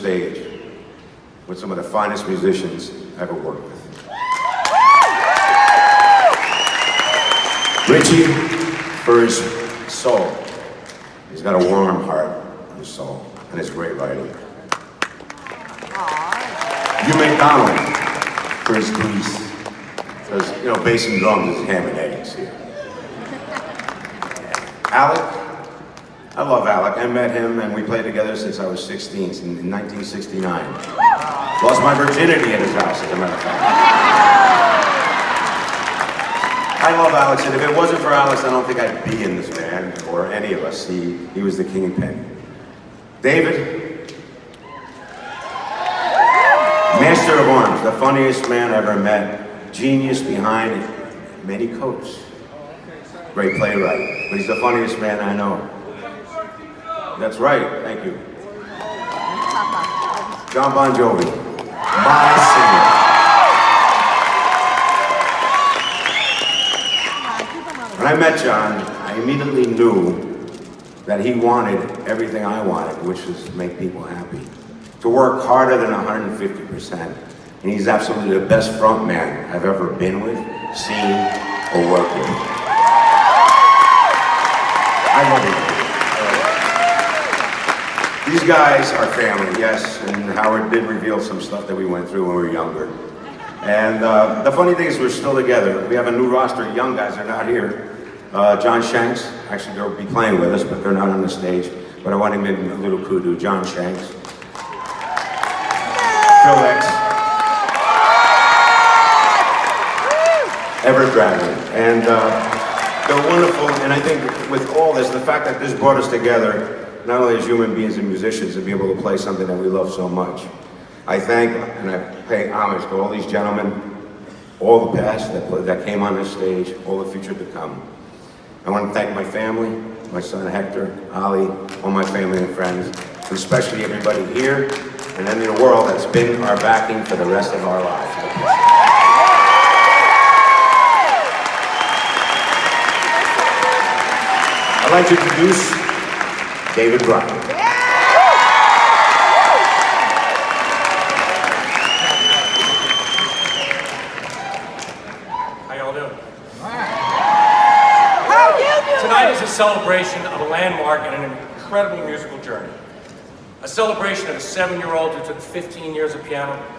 stage with some of the finest musicians I ever worked with. Richie, for his soul. He's got a warm heart and his soul, and his great writing. Hugh McDonald, for his grease. Because, you know, bass and drums is ham and eggs here. Alec, I love Alec. I met him and we played together since I was 16, in 1969. Lost my virginity at his house, as a matter of fact. I love Alex, and if it wasn't for Alex, I don't think I'd be in this band, or any of us. He was the kingpin. David, master of arms, the funniest man I ever met, genius behind many coats. Great playwright, but he's the funniest man I know. That's right, thank you. John Bon Jovi, my singer. When I met John, I immediately knew that he wanted everything I wanted, which is to make people happy. To work harder than 150%. And he's absolutely the best front man I've ever been with, seen, or worked with. I love him. These guys are family, yes, and Howard did reveal some stuff that we went through when we were younger. And the funny thing is we're still together. We have a new roster of young guys that are not here. John Shanks, actually they'll be playing with us, but they're not on the stage. But I want him in a little kudu. John Shanks. Phil X. Everett Bradley. And they're wonderful, and I think with all this, the fact that this brought us together, not only as human beings and musicians, to be able to play something that we love so much. I thank and I pay homage to all these gentlemen, all the past that came on this stage, all the future to come. I want to thank my family, my son Hector, Ali, all my family and friends, and especially everybody here and in the world that's been our backing for the rest of our lives. I'd like to introduce David Bryan. Tonight is a celebration of a landmark and an incredible musical journey. A celebration of a 7-year-old who took 15 years of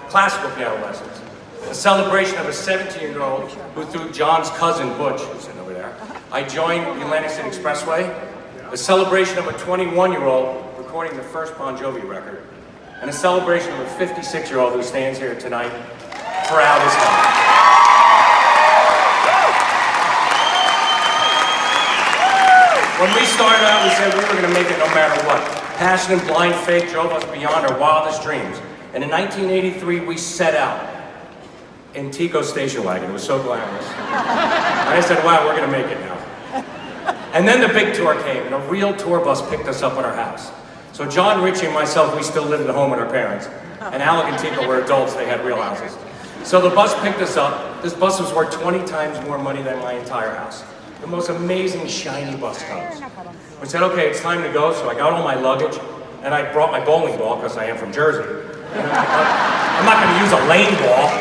classical piano lessons. A celebration of a 17-year-old who, through John's cousin Butch, who's sitting over there, I joined the Atlantic City Expressway. A celebration of a 21-year-old recording the first Bon Jovi record. And a celebration of a 56-year-old who stands here tonight proud as hell. When we started out, we said we were going to make it no matter what. Passion and blind faith drove us beyond our wildest dreams. And in 1983, we set out in Tico's station wagon. It was so glamorous. And I said, wow, we're going to make it now. And then the big tour came, and a real tour bus picked us up at our house. So John, Richie, and myself, we still lived at home with our parents. And Alec and Tico were adults, they had real houses. So the bus picked us up. This bus was worth 20 times more money than my entire house. The most amazing, shiny bus comes. We said, okay, it's time to go, so I got all my luggage, and I brought my bowling ball, because I am from Jersey. And I'm not going to use a lane ball.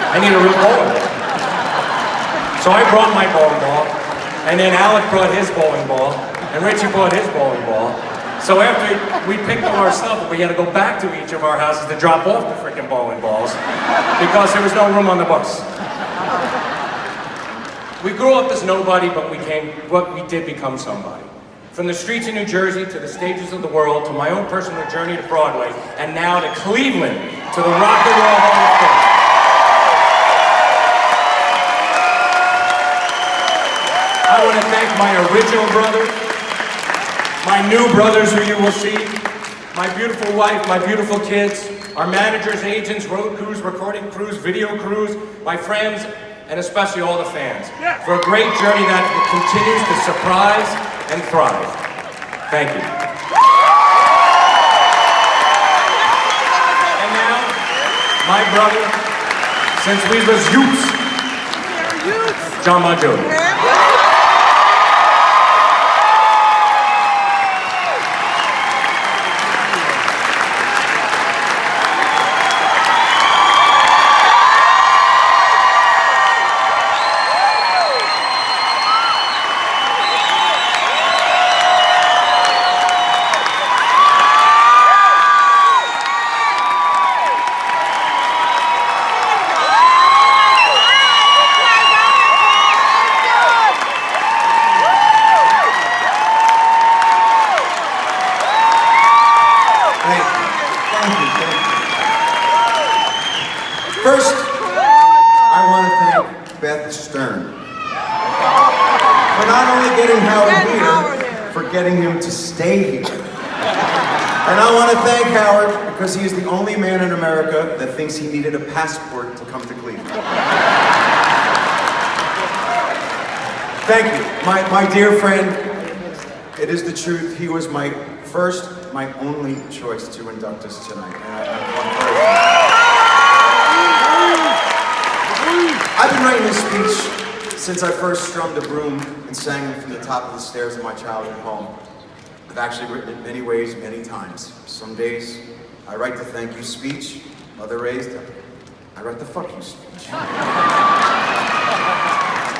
I need a real bowling ball. So I brought my bowling ball, and then Alec brought his bowling ball, and Richie brought his bowling ball. So after we picked up our stuff, we had to go back to each of our houses to drop off the freaking bowling balls, because there was no room on the bus. We grew up as nobody, but we did become somebody. From the streets of New Jersey to the stages of the world, to my own personal journey to Broadway, and now to Cleveland, to the Rock and Roll Hall of Fame. I want to thank my original brothers, my new brothers who you will see, my beautiful wife, my beautiful kids, our managers, agents, road crews, recording crews, video crews, my friends, and especially all the fans, for a great journey that continues to surprise and thrive. Thank you. And now, my brother, since we was youths, John Bon Jovi. Thank you, thank you. First, I want to thank Beth Stern for not only getting Howard here, for getting him to stay here. And I want to thank Howard because he is the only man in America that thinks he needed a passport to come to Cleveland. Thank you. My dear friend, it is the truth. He was my first, my only choice to induct us tonight. And I've been writing this speech since I first strummed a broom and sang it from the top of the stairs of my childhood home. I've actually written it many ways, many times. Some days, I write the thank you speech. Other days, I write the fuck you speech.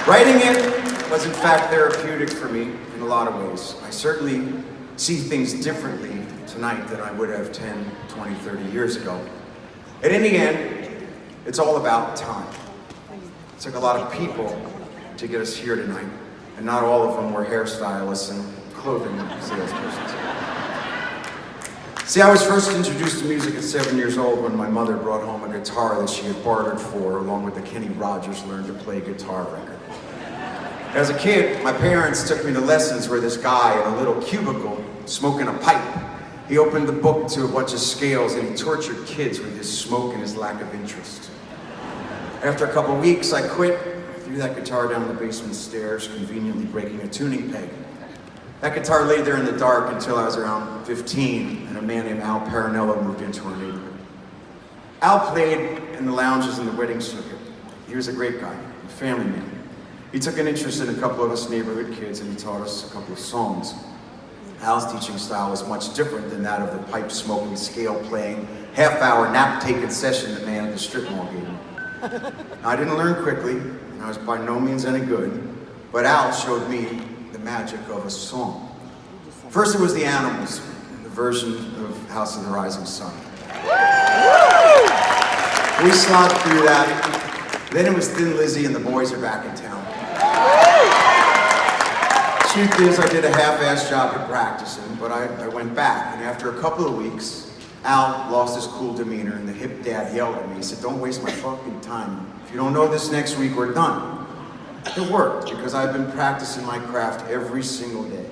Writing it was in fact therapeutic for me in a lot of ways. I certainly see things differently tonight than I would have 10, 20, 30 years ago. And in the end, it's all about time. It took a lot of people to get us here tonight, and not all of them were hairstylists and clothing salespersons. See, I was first introduced to music at 7 years old when my mother brought home a guitar that she had bartered for, along with the Kenny Rogers Learn to Play Guitar record. As a kid, my parents took me to lessons where this guy in a little cubicle, smoking a pipe, he opened the book to a bunch of scales and he tortured kids with his smoke and his lack of interest. After a couple weeks, I quit, threw that guitar down the basement stairs, conveniently breaking a tuning peg. That guitar lay there in the dark until I was around 15, and a man named Al Parinello moved into our neighborhood. Al played in the lounges in the wedding circuit. He was a great guy, a family man. He took an interest in a couple of us neighborhood kids, and he taught us a couple of songs. Al's teaching style was much different than that of the pipe-smoking, scale-playing, half-hour nap-taking session the man at the strip mall gave me. I didn't learn quickly, and I was by no means any good, but Al showed me the magic of a song. First it was the Animals, the version of House of the Rising Sun. We slogged through that. Then it was Thin Lizzy and the Boys Are Back in Town. Truth is, I did a half-assed job at practicing, but I went back, and after a couple of weeks, Al lost his cool demeanor, and the hip dad yelled at me. He said, "Don't waste my fucking time. If you don't know this next week, we're done." It worked, because I've been practicing my craft every single day.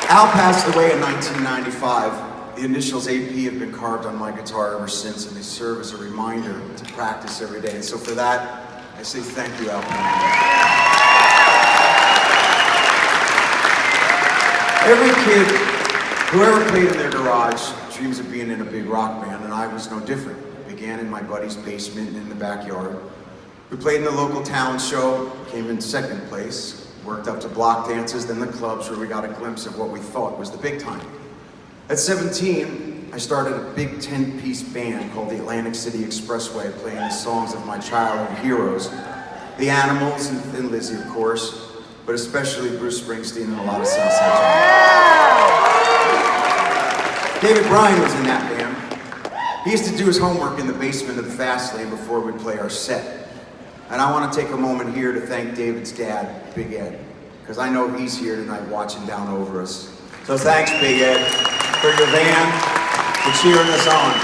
Al passed away in 1995. The initials AP have been carved on my guitar ever since, and they serve as a reminder to practice every day. And so for that, I say thank you, Al. Every kid who ever played in their garage dreams of being in a big rock band, and I was no different. It began in my buddy's basement and in the backyard. We played in the local talent show, came in second place, worked up to block dances, then the clubs where we got a glimpse of what we thought was the big time. At 17, I started a big 10-piece band called the Atlantic City Expressway, playing the songs of my childhood heroes. The Animals and Thin Lizzy, of course, but especially Bruce Springsteen and a lot of Southside jazz. David Bryan was in that band. He used to do his homework in the basement of the Fast Lane before we'd play our set. And I want to take a moment here to thank David's dad, Big Ed, because I know he's here tonight watching down over us. So thanks, Big Ed, for your band, for cheering us on.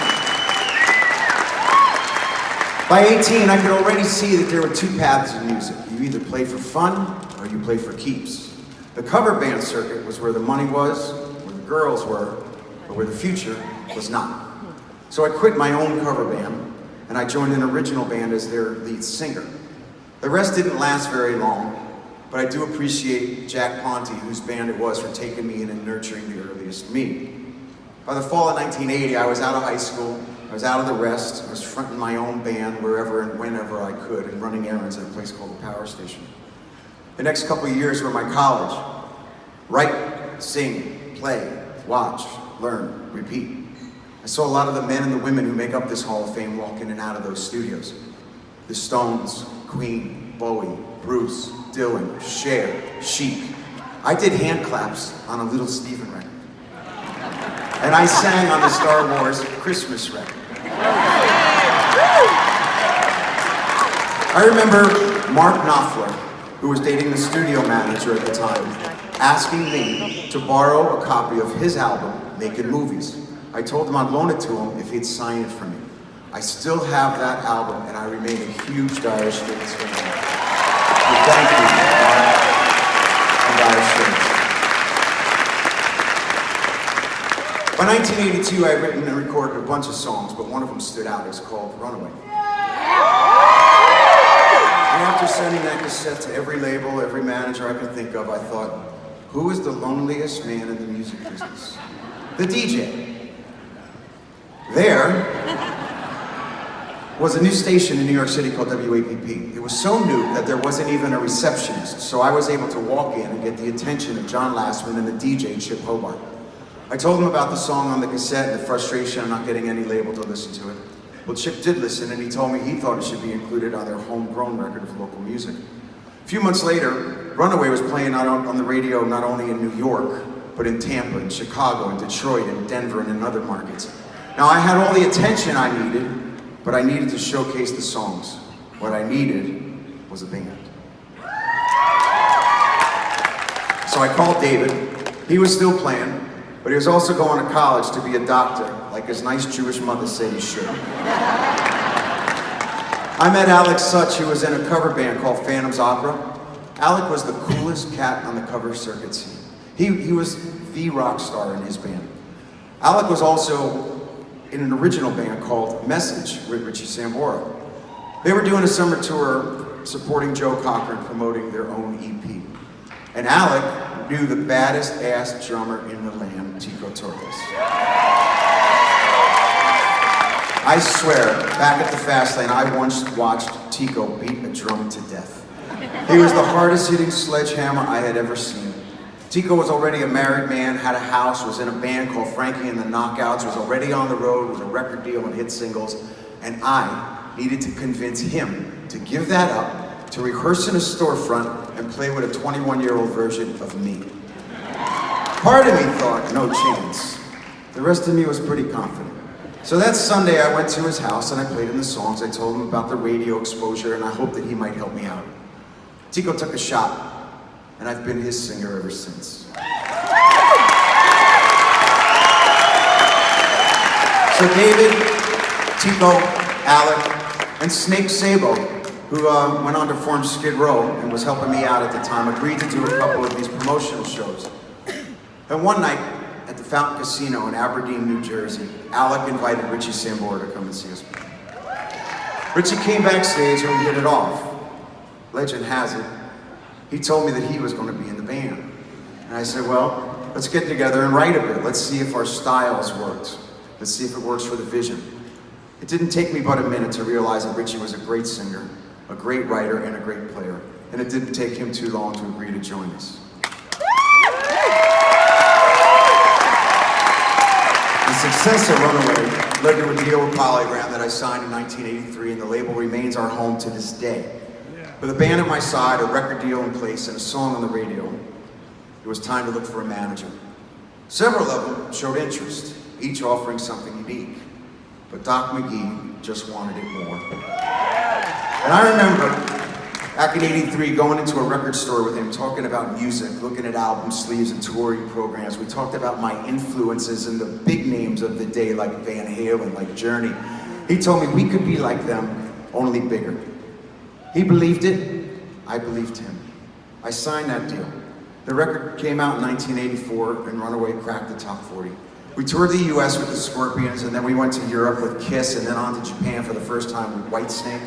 By 18, I could already see that there were two paths in music. You either play for fun, or you play for keeps. The cover band circuit was where the money was, where the girls were, but where the future was not. So I quit my own cover band, and I joined an original band as their lead singer. The rest didn't last very long, but I do appreciate Jack Ponte, whose band it was, for taking me in and nurturing the earliest me. By the fall of 1980, I was out of high school, I was out of the rest, I was fronting my own band wherever and whenever I could, and running errands at a place called the Power Station. The next couple of years were my college. Write, sing, play, watch, learn, repeat. I saw a lot of the men and the women who make up this Hall of Fame walk in and out of those studios. The Stones, Queen, Bowie, Bruce, Dylan, Cher, Chic. I did hand claps on a Little Steven record. And I sang on the Star Wars Christmas record. I remember Mark Knopfler, who was dating the studio manager at the time. asking me to borrow a copy of his album, Making Movies. I told him I'd loan it to him if he'd sign it for me. I still have that album, and I remain a huge Dire Straits fan. So thank you, Mark and Dire Straits. By 1982, I had written and recorded a bunch of songs, but one of them stood out. It's called Runaway. And after sending that cassette to every label, every manager I could think of, I thought, who is the loneliest man in the music business? The DJ. There was a new station in New York City called WAPP. It was so new that there wasn't even a receptionist, so I was able to walk in and get the attention of John Lastman and the DJ, Chip Hobart. I told him about the song on the cassette and the frustration of not getting any label to listen to it. Well, Chip did listen, and he told me he thought it should be included on their homegrown record of local music. A few months later, Runaway was playing on the radio not only in New York, but in Tampa, in Chicago, in Detroit, in Denver, and in other markets. Now, I had all the attention I needed, but I needed to showcase the songs. What I needed was a band. So I called David. He was still playing, but he was also going to college to be a doctor, like his nice Jewish mother said he should. I met Alex Such, who was in a cover band called Phantom's Opera. Alec was the coolest cat on the cover circuit scene. He was the rock star in his band. Alec was also in an original band called Message with Richie Sambora. They were doing a summer tour supporting Joe Cocker and promoting their own EP. And Alec knew the baddest ass drummer in the land, Tico Torres. I swear, back at the Fast Lane, I once watched Tico beat a drum to death. He was the hardest hitting sledgehammer I had ever seen. Tico was already a married man, had a house, was in a band called Frankie and the Knockouts, was already on the road with a record deal and hit singles, and I needed to convince him to give that up, to rehearse in a storefront and play with a 21-year-old version of me. Part of me thought, no chance. The rest of me was pretty confident. So that Sunday I went to his house and I played him the songs. I told him about the radio exposure and I hoped that he might help me out. Tico took a shot, and I've been his singer ever since. So David, Tico, Alec, and Snake Sabo, who went on to form Skid Row and was helping me out at the time, agreed to do a couple of these promotional shows. And one night at the Fountain Casino in Aberdeen, New Jersey, Alec invited Richie Sambora to come and see us. Richie came backstage and we hit it off. Legend has it, he told me that he was going to be in the band. And I said, well, let's get together and write a bit. Let's see if our styles worked. Let's see if it works for the vision. It didn't take me but a minute to realize that Richie was a great singer, a great writer, and a great player. And it didn't take him too long to agree to join us. The success of Runaway led to a deal with Polygram that I signed in 1983, and the label remains our home to this day. With a band at my side, a record deal in place, and a song on the radio, it was time to look for a manager. Several of them showed interest, each offering something unique. But Doc McGee just wanted it more. And I remember, back in '83, going into a record store with him, talking about music, looking at album sleeves and touring programs. We talked about my influences and the big names of the day, like Van Halen, like Journey. He told me we could be like them, only bigger. He believed it, I believed him. I signed that deal. The record came out in 1984 and Runaway cracked the top 40. We toured the US with the Scorpions, and then we went to Europe with Kiss, and then on to Japan for the first time with Whitesnake.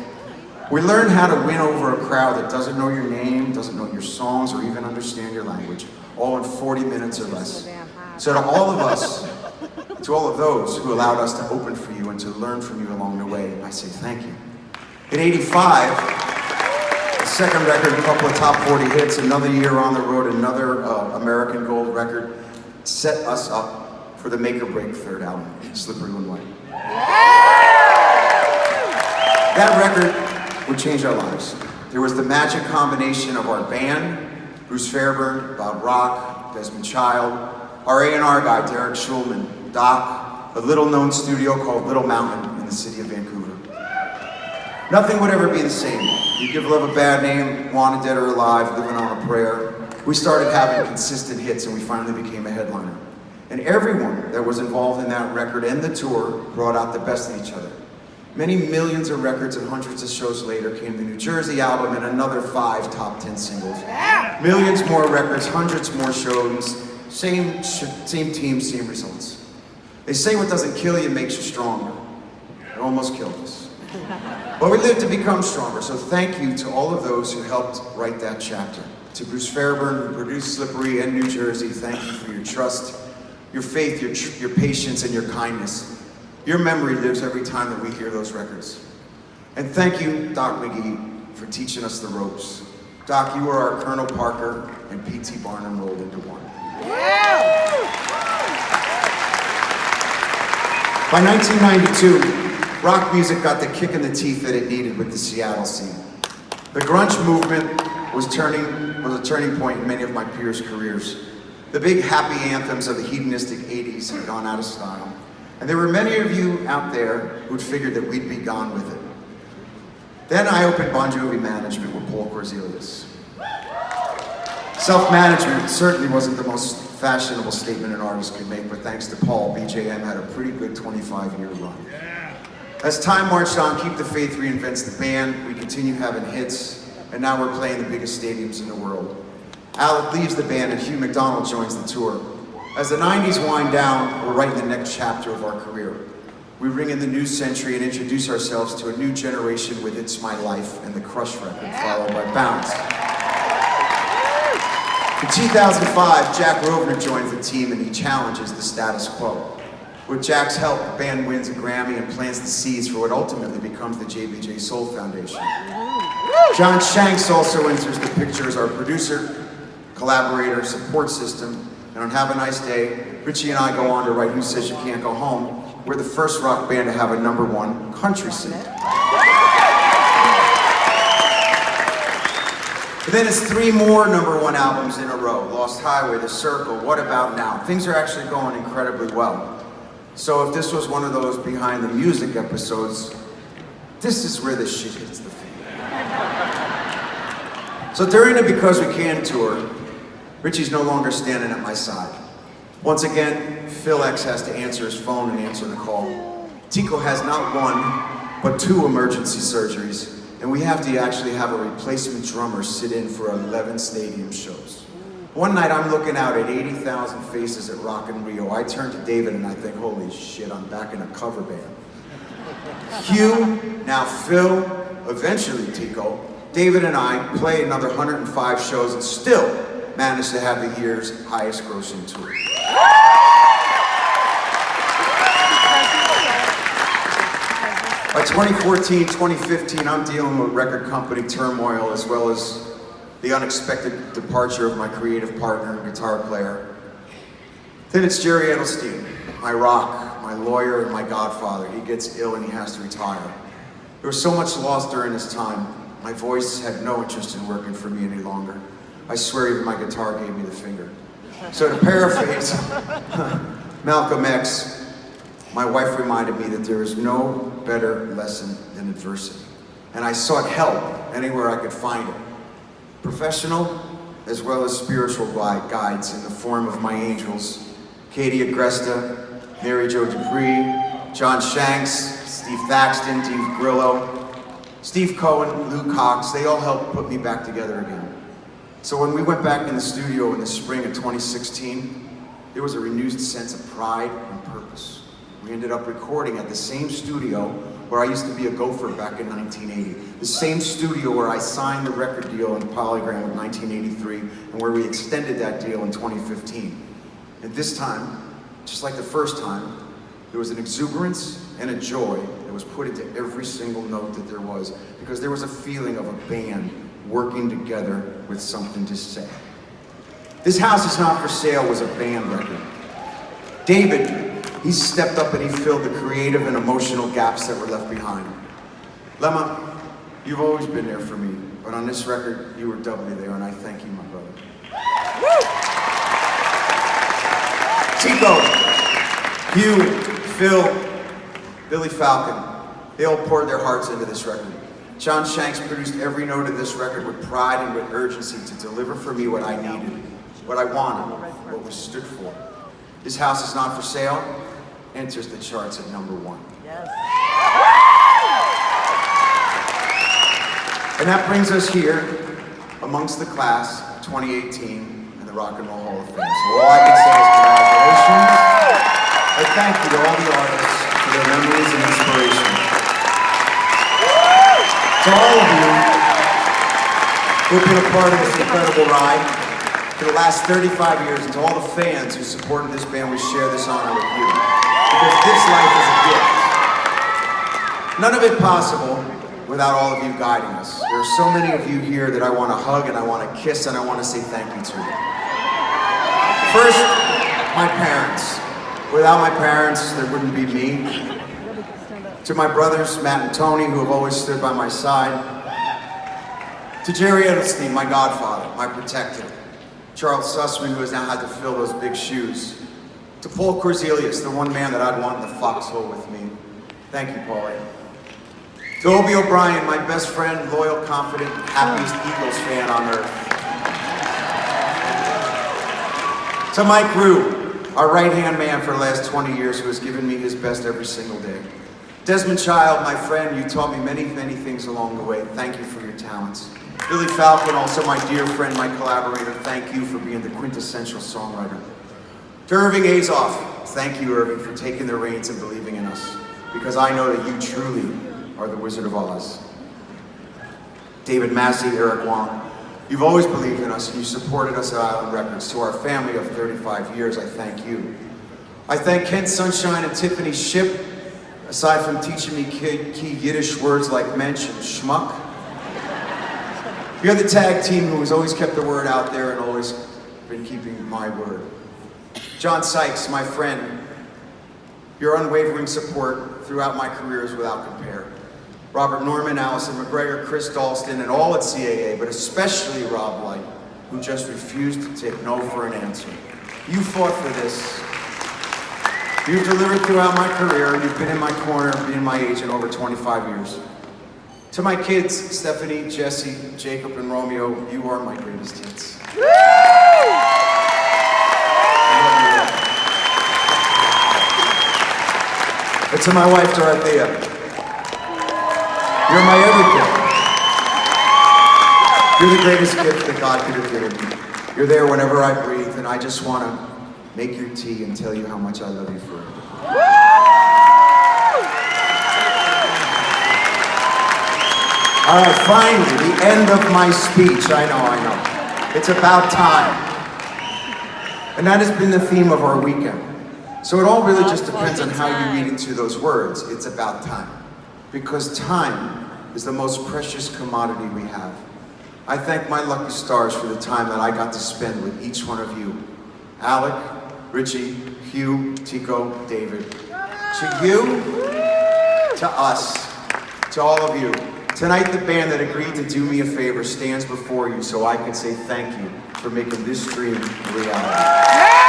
We learned how to win over a crowd that doesn't know your name, doesn't know your songs, or even understand your language, all in 40 minutes or less. So to all of us, to all of those who allowed us to open for you and to learn from you along the way, I say thank you. In '85, the second record, a couple of top 40 hits, another year on the road, another American Gold record, set us up for the make or break third album, Slippery When White. That record would change our lives. There was the magic combination of our band, Bruce Fairburn, Bob Rock, Desmond Child, our A&R guy, Derek Schulman, Doc, a little known studio called Little Mountain in the city of Vancouver. Nothing would ever be the same. You give love a bad name, wanted dead or alive, living on a prayer. we started having consistent hits and we finally became a headliner. And everyone that was involved in that record and the tour brought out the best in each other. Many millions of records and hundreds of shows later came the New Jersey album and another 5 top 10 singles. Millions more records, hundreds more shows, same team, same results. They say what doesn't kill you makes you stronger. It almost killed us. But we live to become stronger, so thank you to all of those who helped write that chapter. To Bruce Fairburn, who produced Slippery and New Jersey, thank you for your trust, your faith, your patience, and your kindness. Your memory lives every time that we hear those records. And thank you, Doc McGee, for teaching us the ropes. Doc, you were our Colonel Parker, and P.T. Barnum rolled into one. By 1992, rock music got the kick in the teeth that it needed with the Seattle scene. The grunge movement was a turning point in many of my peers' careers. The big happy anthems of the hedonistic 80s had gone out of style. And there were many of you out there who'd figured that we'd be gone with it. Then I opened Bon Jovi management with Paul Korzelius. Self-management certainly wasn't the most fashionable statement an artist could make, but thanks to Paul, BJM had a pretty good 25-year run. As time marched on, Keep the Faith reinvents the band, we continue having hits, and now we're playing the biggest stadiums in the world. Alec leaves the band and Hugh McDonald joins the tour. As the 90s wind down, we're writing the next chapter of our career. We ring in the new century and introduce ourselves to a new generation with It's My Life and the Crush record, followed by Bounce. In 2005, Jack Rovner joins the team and he challenges the status quo. With Jack's help, the band wins a Grammy and plants the seeds for what ultimately becomes the JBJ Soul Foundation. John Shanks also enters the picture as our producer, collaborator, support system, and on Have a Nice Day, Richie and I go on to write Who Says You Can't Go Home. We're the first rock band to have a #1 country single. But then it's 3 more #1 albums in a row. Lost Highway, The Circle, What About Now? Things are actually going incredibly well. So if this was one of those behind the music episodes, this is where the shit hits the fan. So during the Because We Can tour, Richie's no longer standing at my side. Once again, Phil X has to answer his phone and answer the call. Tico has not 1, but 2 emergency surgeries, and we have to actually have a replacement drummer sit in for 11 stadium shows. One night I'm looking out at 80,000 faces at Rock in Rio. I turn to David and I think, holy shit, I'm back in a cover band. Hugh, now Phil, eventually Tico, David and I play another 105 shows and still managed to have the year's highest grossing tour. By 2014, 2015, I'm dealing with record company turmoil as well as the unexpected departure of my creative partner and guitar player. Then it's Jerry Edelstein, my rock, my lawyer, and my godfather. He gets ill and he has to retire. There was so much loss during this time. My voice had no interest in working for me any longer. I swear even my guitar gave me the finger. So to paraphrase Malcolm X, my wife reminded me that there is no better lesson than adversity. And I sought help anywhere I could find it. Professional as well as spiritual guides in the form of my angels, Katie Agresta, Mary Jo Dupree, John Shanks, Steve Thaxton, Dave Grillo, Steve Cohen, Lou Cox, they all helped put me back together again. So when we went back in the studio in the spring of 2016, there was a renewed sense of pride and purpose. We ended up recording at the same studio where I used to be a gopher back in 1980. The same studio where I signed the record deal in Polygram in 1983 and where we extended that deal in 2015. And this time, just like the first time, there was an exuberance and a joy that was put into every single note that there was because there was a feeling of a band working together with something to say. This House Is Not For Sale was a band record. David, he stepped up and he filled the creative and emotional gaps that were left behind. Lemma, you've always been there for me, but on this record, you were doubly there, and I thank you, my brother. Tico, Hugh, Phil, Billy Falcon, they all poured their hearts into this record. John Shanks produced every note of this record with pride and with urgency to deliver for me what I needed, what I wanted, what we stood for. This House Is Not For Sale enters the charts at #1. Yes. And that brings us here amongst the class of 2018 and the Rock and Roll Hall of Fame. So all I can say is congratulations. And thank you to all the artists for their memories and inspiration. To all of you who have been a part of this incredible ride for the last 35 years, and to all the fans who supported this band, we share this honor with you. Because this life is a gift. None of it possible without all of you guiding us. There are so many of you here that I want to hug and I want to kiss and I want to say thank you to. First, my parents. Without my parents, there wouldn't be me. To my brothers, Matt and Tony, who have always stood by my side. To Jerry Edelstein, my godfather, my protector. Charles Sussman, who has now had to fill those big shoes. To Paul Corzelius, the one man that I'd want in the foxhole with me. Thank you, Paulie. To Obie O'Brien, my best friend, loyal, confident, happiest Eagles fan on earth. To Mike Rue, our right-hand man for the last 20 years, who has given me his best every single day. Desmond Child, my friend, you taught me many, many things along the way. Thank you for your talents. Billy Falcon, also my dear friend, my collaborator, thank you for being the quintessential songwriter. To Irving Azoff, thank you, Irving, for taking the reins and believing in us, because I know that you truly are the Wizard of Oz. David Massey, Eric Wong, you've always believed in us and you supported us at Island Records. To our family of 35 years, I thank you. I thank Ken Sunshine and Tiffany Ship, aside from teaching me key Yiddish words like mensch and schmuck. You're the tag team who has always kept the word out there and always been keeping my word. John Sykes, my friend, your unwavering support throughout my career is without compare. Robert Norman, Allison McGregor, Chris Dalston, and all at CAA, but especially Rob Light, who just refused to take no for an answer. You fought for this. You've delivered throughout my career, and you've been in my corner, being my agent over 25 years. To my kids, Stephanie, Jesse, Jacob, and Romeo, you are my greatest hits. Woo! And to my wife, Dorothea, you're my everything. You're the greatest gift that God could have given me. You're there whenever I breathe, and I just want to make your tea and tell you how much I love you for it. All right, finally, the end of my speech. I know. It's about time. And that has been the theme of our weekend. So it all really just depends on how you read into those words. It's about time. Because time is the most precious commodity we have. I thank my lucky stars for the time that I got to spend with each one of you. Alec, Richie, Hugh, Tico, David. To you, to us, to all of you. Tonight, the band that agreed to do me a favor stands before you so I can say thank you for making this dream a reality.